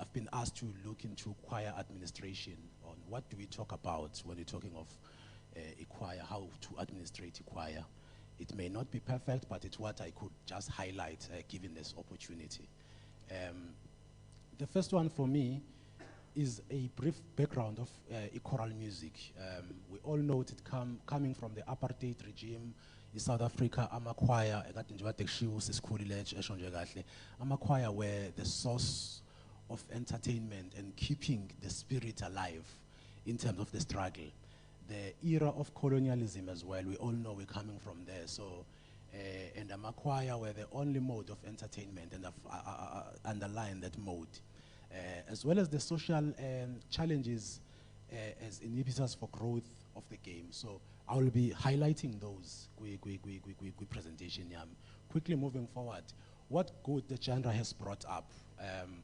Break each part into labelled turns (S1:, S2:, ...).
S1: I've been asked to look into choir administration, on what do we talk about when we're talking of a choir, how to administrate a choir. It may not be perfect, but it's what I could just highlight given this opportunity. The first one for me is a brief background of choral music. We all know it coming from the apartheid regime in South Africa. Choir, choir were the source of entertainment and keeping the spirit alive in terms of the struggle. The era of colonialism as well, we all know we're coming from there. So, and choir were the only mode of entertainment, and I've underlined that mode. As well as the social challenges as inhibitors for growth of the game. So I will be highlighting those presentation. Quickly moving forward, what good the genre has brought up.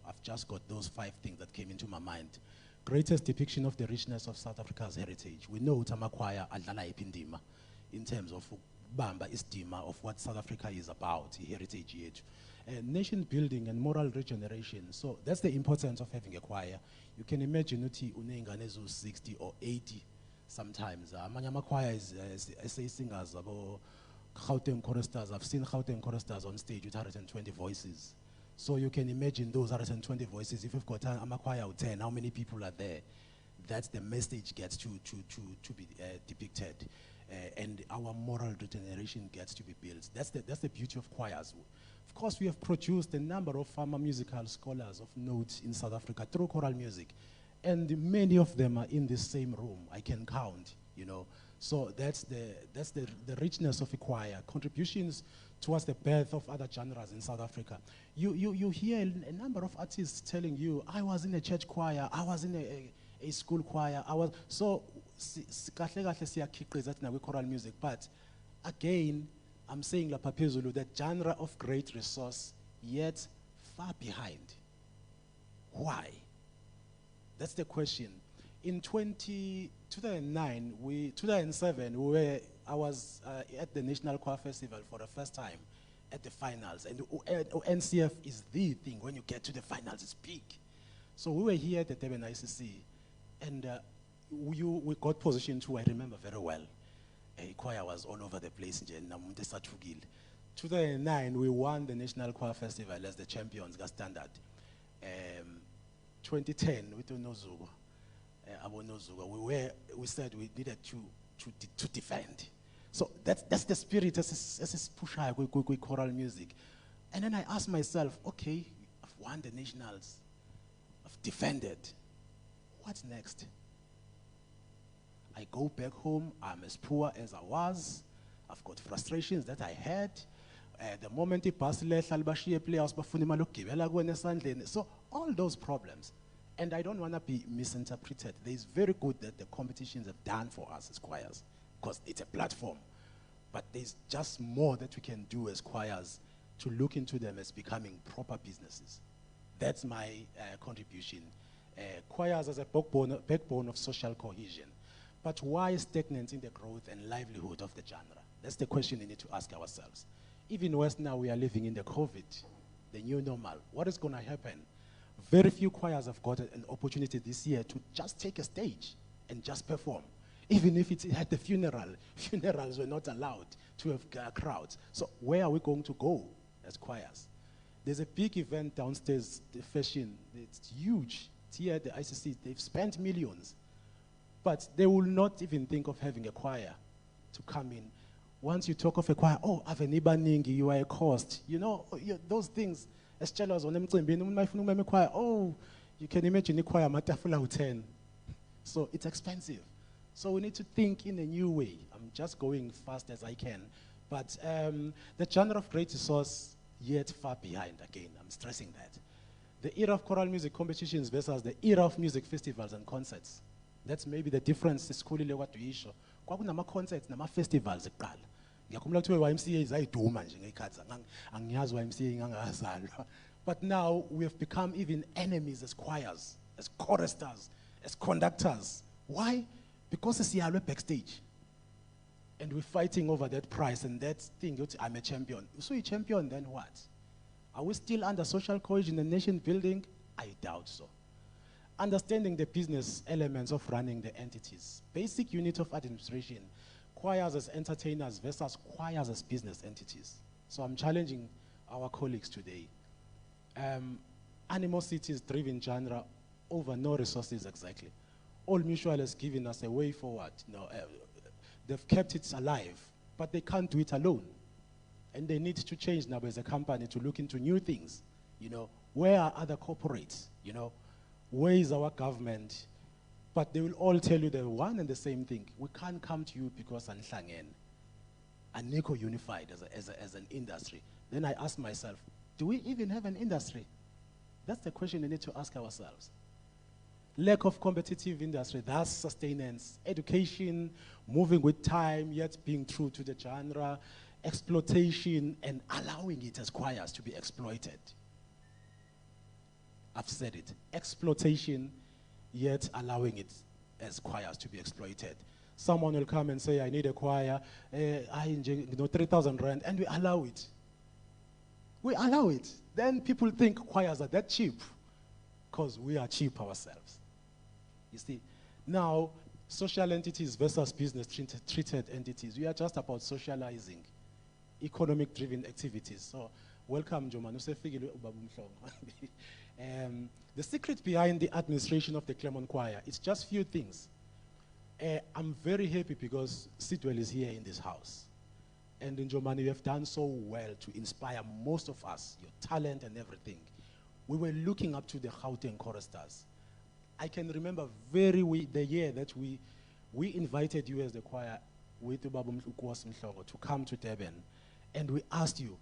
S1: I've just got those 5 things that came into my mind. Greatest depiction of the richness of South Africa's heritage. We know choir adlala ipindima in terms of bamba istima of what South Africa is about, heritage yethu. Nation building and moral regeneration. So that's the importance of having a choir. You can imagine uthi unenganezo 60 or 80 sometimes. Amanye choir is SA singers, abo Gauteng choristers. I've seen Gauteng choristers on stage with 120 voices. So you can imagine those 120 voices. If you've got a choir of 10, how many people are there? That's the message gets to be depicted. And our moral regeneration gets to be built. That's the beauty of choirs. Of course, we have produced a number of former musical scholars of note in South Africa through choral music. And many of them are in the same room, I can count, you know. So that's the richness of a choir, contributions towards the birth of other genres in South Africa. You hear a number of artists telling you, I was in a church choir, I was in a school choir, so choral music, but again, I'm saying La Papezulu, that genre of great resource, yet far behind. Why? That's the question. In 2007, I was at the National Choir Festival for the first time at the finals. And NCF is the thing. When you get to the finals, it's big. So we were here at the Durban ICC, and we got position 2, I remember very well. A choir was all over the place in 2009, we won the National Choir Festival as the champions, got standard. 2010, we don't know Zugo. We said we needed to defend. So that's the spirit, that's push high with choral music. And then I asked myself, okay, I've won the nationals, I've defended. What's next? I go back home, I'm as poor as I was. I've got frustrations that I had. The moment it passed, so all those problems. And I don't want to be misinterpreted. It's very good that the competitions have done for us as choirs, because it's a platform. But there's just more that we can do as choirs to look into them as becoming proper businesses. That's my contribution. Choirs as a backbone of social cohesion. But why stagnant in the growth and livelihood of the genre? That's the question we need to ask ourselves. Even worse now, we are living in the COVID, the new normal. What is going to happen? Very few choirs have got an opportunity this year to just take a stage and just perform. Even if it's at the funeral, funerals were not allowed to have crowds. So where are we going to go as choirs? There's a big event downstairs, the fashion, it's huge. It's here at the ICC, they've spent millions. But they will not even think of having a choir to come in. Once you talk of a choir, oh, Avenibaningi, you are a cost. You know, those things. As jealous on them, oh, you can imagine the choir matafula 10. So it's expensive. So we need to think in a new way. I'm just going fast as I can. But the genre of great resource, yet far behind again. I'm stressing that. The era of choral music competitions versus the era of music festivals and concerts. That's maybe the difference. Sikhulile what we issue. Kwakunama concerts, nama festivals eqala. Ngiyakhumbula kuthiwa YMCA izayiduma nje ngekhathi angiyazi YMCA ngangazalwa. But now we have become even enemies as choirs, as choristers, as conductors. Why? Because siyalwe backstage. And we're fighting over that prize and that thing, I'm a champion. So you're champion, then what? Are we still under social cohesion and nation building? I doubt so. Understanding the business elements of running the entities. Basic unit of administration, choirs as entertainers versus choirs as business entities. So I'm challenging our colleagues today. Animosity is driven genre over no resources exactly. All Mutual has given us a way forward. They've kept it alive, but they can't do it alone. And they need to change now as a company to look into new things. Where are other corporates? Where is our government? But they will all tell you the one and the same thing. We can't come to you because Anhlangen, Aniko unified as an industry. Then I ask myself, do we even have an industry? That's the question we need to ask ourselves. Lack of competitive industry, that's sustenance, education, moving with time, yet being true to the genre, exploitation, and allowing it as choirs to be exploited. I've said it, exploitation, yet allowing it as choirs to be exploited. Someone will come and say, I need a choir, 3,000 rand, and we allow it. We allow it. Then people think choirs are that cheap, because we are cheap ourselves. You see, now, social entities versus business treated entities, we are just about socializing economic-driven activities. So, welcome, Jomanu. The secret behind the administration of the Clermont Choir, it's just few things. I'm very happy because Sidwell is here in this house. And in Jomani, you have done so well to inspire most of us, your talent and everything. We were looking up to the Gauteng choristers. I can remember the year that we invited you as the choir with Ubaba Mkhize to come to Durban, and we asked you,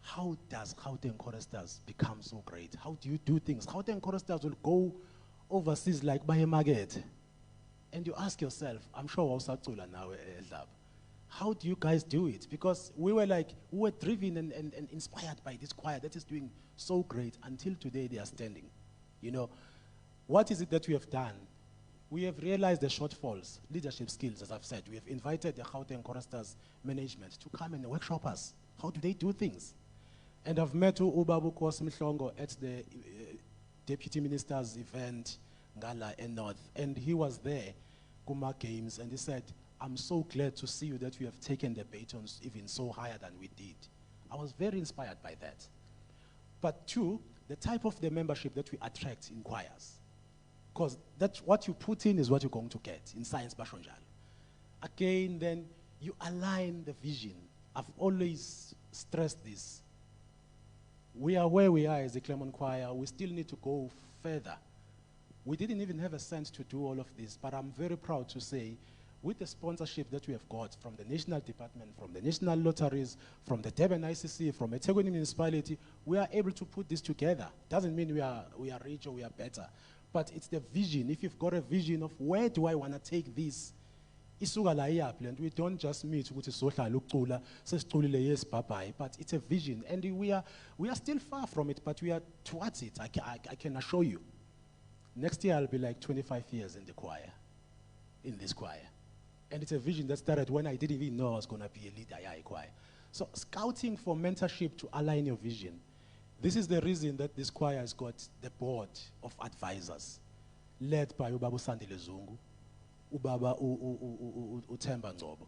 S1: how does Gauteng choristers become so great? How do you do things? Gauteng choristers will go overseas like Bayemaget. And you ask yourself, I'm sure Wasatula now, how do you guys do it? Because we were driven and inspired by this choir that is doing so great. Until today they are standing. What is it that we have done? We have realized the shortfalls, leadership skills, as I've said. We have invited the Gauteng choristers management to come and workshop us. How do they do things? And I've met Ubabu Mkhize at the Deputy Minister's event, Ngala and North, and he was there, Kuma Games, and he said, I'm so glad to see you that you have taken the batons even so higher than we did. I was very inspired by that. But two, the type of the membership that we attract in choirs. Because that's what you put in is what you're going to get in Science Bashonjal. Again, then you align the vision. I've always stressed this. We are where we are as the Clermont Choir. We still need to go further. We didn't even have a cent to do all of this, but I'm very proud to say, with the sponsorship that we have got from the National Department, from the National Lotteries, from the Durban ICC, from eThekwini Municipality, we are able to put this together. Doesn't mean we are rich or we are better, but it's the vision. If you've got a vision of where do I want to take this, and we don't just meet with yes, bye-bye, but it's a vision, and we are still far from it, but we are towards it. I can assure you. Next year I'll be like 25 years in the choir, in this choir. And it's a vision that started when I didn't even know I was going to be a leader in choir. So scouting for mentorship to align your vision. This is the reason that this choir has got the board of advisors, led by Ubaba Sandile Zungu, Ubaba Utemba Ngobo.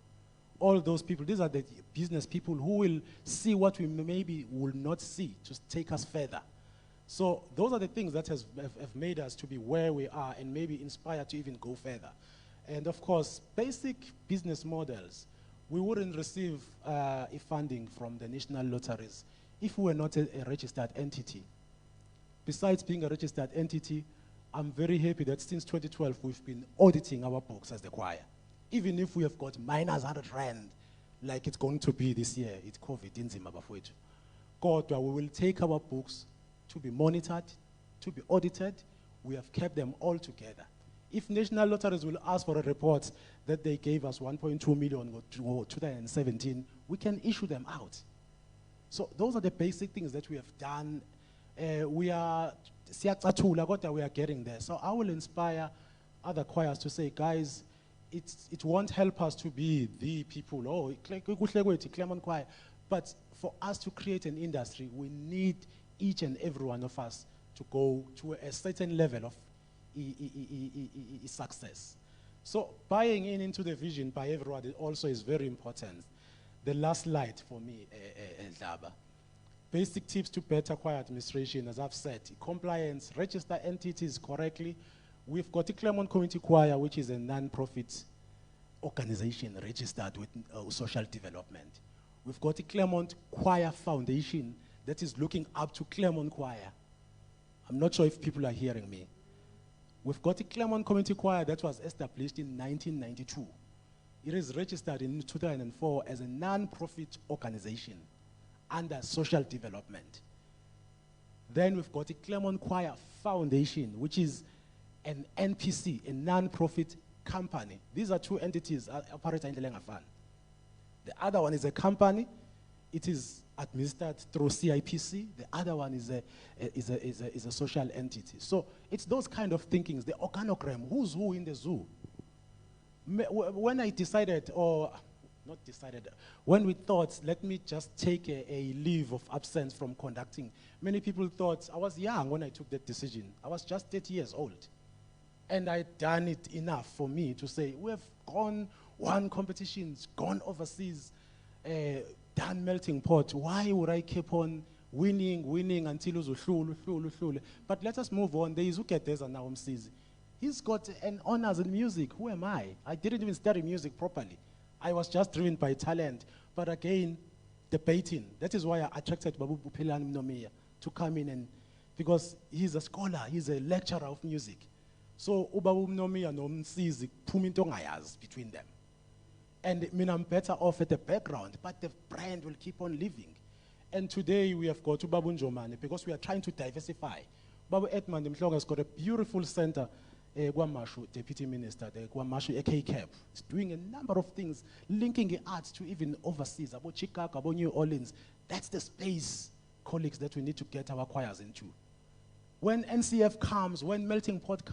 S1: All those people, these are the business people who will see what we maybe will not see to take us further. So those are the things that have made us to be where we are and maybe inspired to even go further. And of course, basic business models. We wouldn't receive funding from the national lotteries if we were not a registered entity. Besides being a registered entity, I'm very happy that since 2012, we've been auditing our books as the choir. Even if we have got minus 100 rand, like it's going to be this year, it's COVID, in Zimbabwe. God, we will take our books to be monitored, to be audited. We have kept them all together. If national lotteries will ask for a report that they gave us 1.2 million or 2017, we can issue them out. So those are the basic things that we have done. We are getting there. So I will inspire other choirs to say, guys, it won't help us to be the people, Clermont Choir, but for us to create an industry, we need each and every one of us to go to a certain level of success. So buying into the vision by everyone also is very important. The last slide for me, Dlaba. Basic tips to better choir administration, as I've said, compliance, register entities correctly. We've got the Clermont Community Choir, which is a non-profit organization registered with social development. We've got the Clermont Choir Foundation that is looking up to Clermont Choir. I'm not sure if people are hearing me. We've got the Clermont Community Choir that was established in 1992. It is registered in 2004 as a non-profit organization under social development. Then we've got the Clermont Choir Foundation, which is an NPC, a non-profit company. These are two entities operating in Lengafan. The other one is a company. It is administered through CIPC. The other one is a social entity. So it's those kind of thinkings, the organogram, who's who in the zoo. When I decided, or not decided, when we thought, let me just take a leave of absence from conducting, many people thought, I was young when I took that decision. I was just 30 years old. And I'd done it enough for me to say, we have won competitions, gone overseas, done melting pot. Why would I keep on winning until uzuhlule? But let us move on. There is Uketeza now Mkhize. He's got an honors in music. Who am I? I didn't even study music properly. I was just driven by talent. But again, debating. That is why I attracted Phelelani Mnomiya to come in, and because he's a scholar, he's a lecturer of music. So Ubabu Mnomiya no Mkhize phuma into ongayazi between them. And I'm better off at the background, but the brand will keep on living. And today we have got Ubabu Njomane because we are trying to diversify. Babu Edmund Mhlongo has got a beautiful center, Gwamashu, Deputy Minister, the Gwamashu AK-CAP. Is doing a number of things, linking the arts to even overseas, about Chicago, about New Orleans. That's the space, colleagues, that we need to get our choirs into. When NCF comes, when Melting Pot comes,